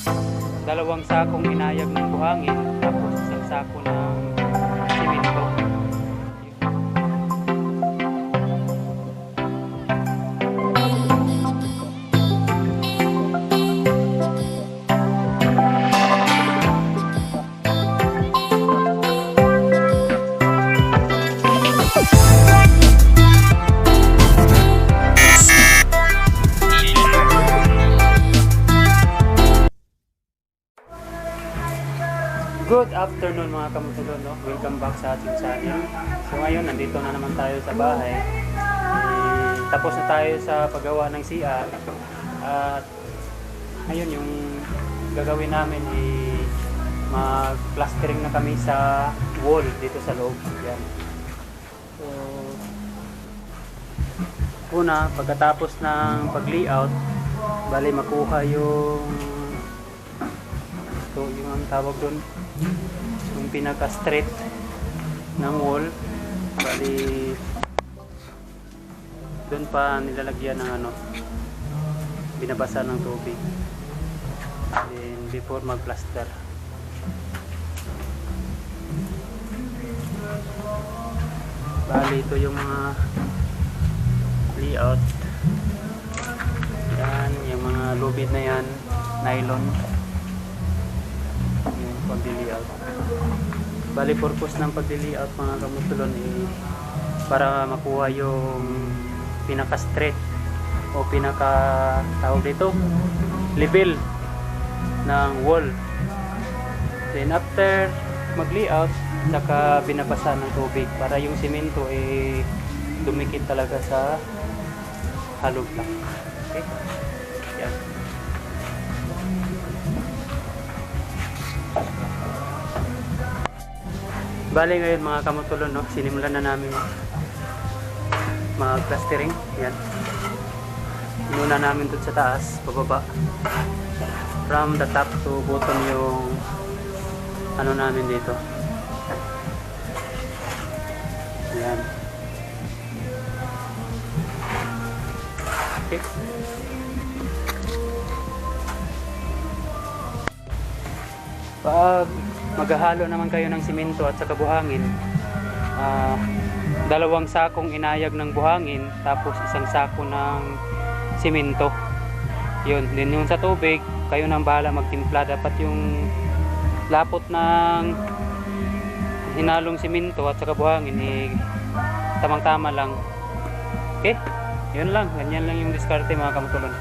2 sakong inayag ng buhangin, tapos 1 sako ng simento. Good afternoon mga kamutulon, no? Welcome back sa ating channel. So ngayon, nandito na naman tayo sa bahay. Tapos na tayo sa paggawa ng CR. At ngayon, yung gagawin namin mag-plastering na kami sa wall dito sa loob. Yan. So, una, pagkatapos ng pag-layout, bali makuha yung ang tawag doon, yung pinaka-straight ng wall, bali doon pa nilalagyan ng binabasa ng tubig then before mag-plaster. Bali ito yung mga layout, yan yung mga lubid na yan, nylon, pag-layout. Bali purpose ng pag-layout mga kamutulon para makuha yung pinaka straight o pinaka tawag dito level ng wall. Then after mag-layout, saka binabasa ng tubig para yung simento dumikit talaga sa hollow block. Okay? Yan. Bali ngayon mga kamutulon, no, sinimulan na namin mag-plastering. Yan. Muna namin doon sa taas, pababa. From the top to bottom yung namin dito. Yan. Okay. Pag maghahalo naman kayo ng simento at saka buhangin, 2 sakong inayag ng buhangin, tapos 1 sako ng simento. Yun, din yung sa tubig, kayo nang bahala magtimpla. Dapat yung lapot ng hinalong simento at saka buhangin tamang-tama lang. Okay? Yun lang, ganyan lang yung diskarte mga kamutulon.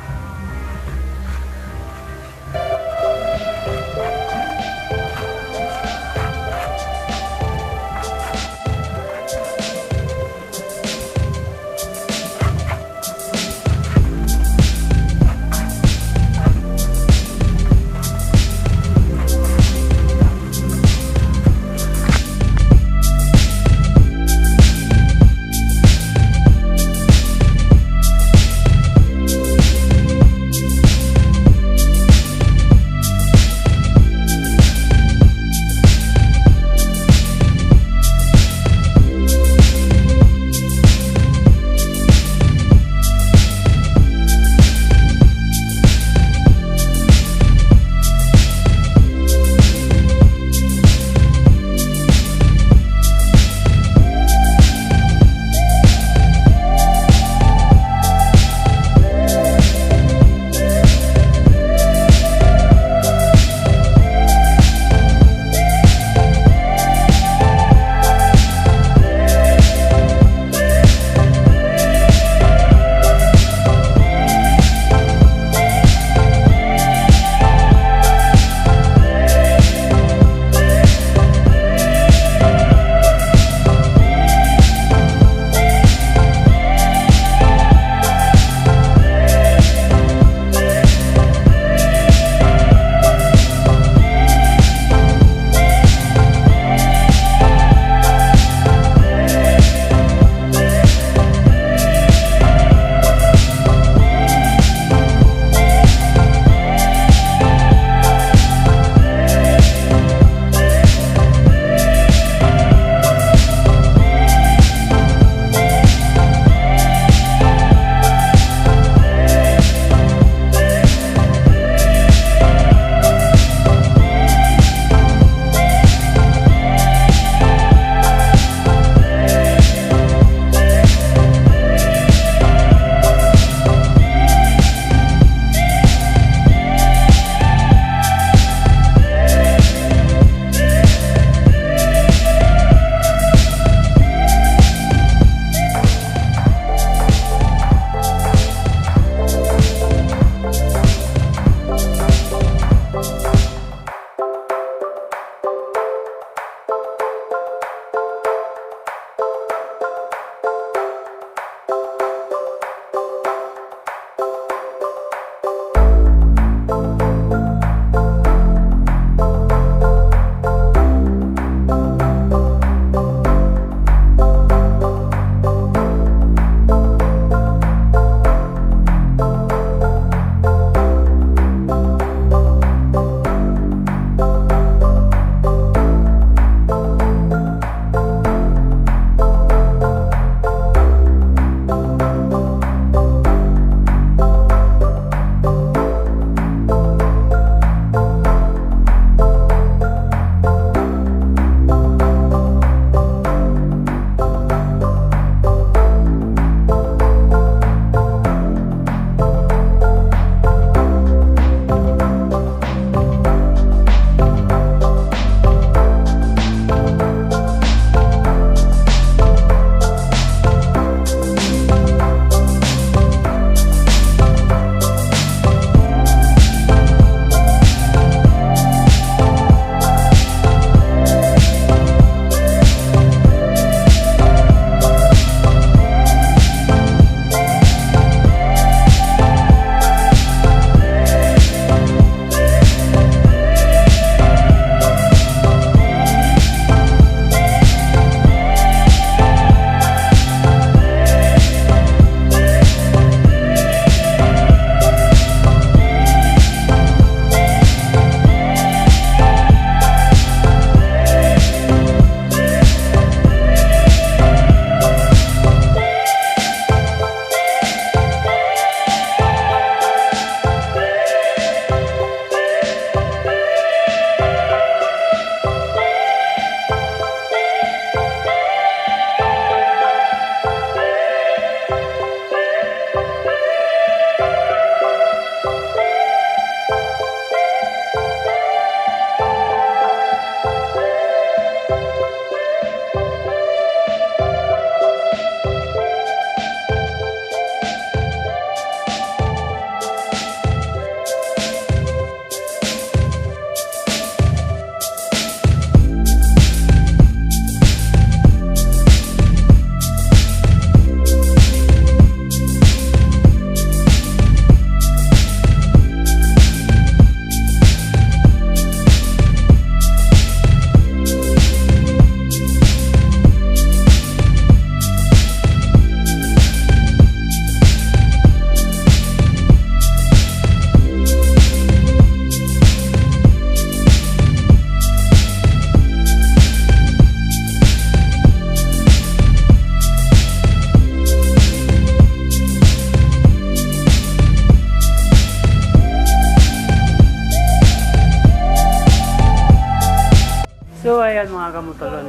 ayan mga kamotolon.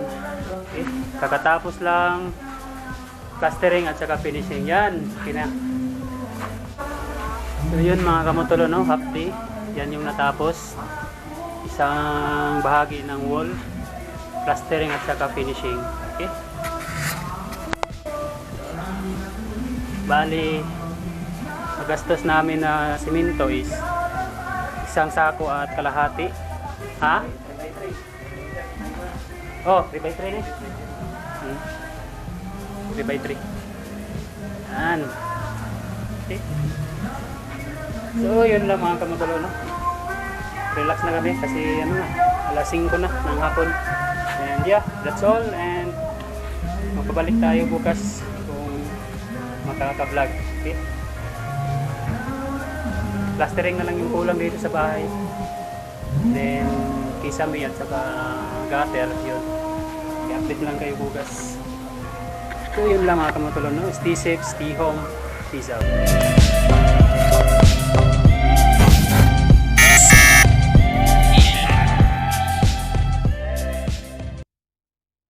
Okay. Kakatapos lang plastering at saka finishing. Yan. Okay na. So yun mga kamotolon, no? Half day. Yan yung natapos. Isang bahagi ng wall. Plastering at saka finishing. Okay. Bali, magastos namin na simento is isang sako at kalahati. Ha? Oh, 3x3 na. 3x3. Yan. Okay. So, yun lang mga kamotolon, no? Relax na kami kasi ano na, alas 5 na ng hapon. And yeah, that's all. And magpabalik tayo bukas kung makaka-vlog. Okay? Plastering na lang yung kulang dito sa bahay. Then, kisame at saka gutter, yun. I-update lang kayo bukas. So, yun lang mga kamotolon, no? Stay safe, stay home. Peace out.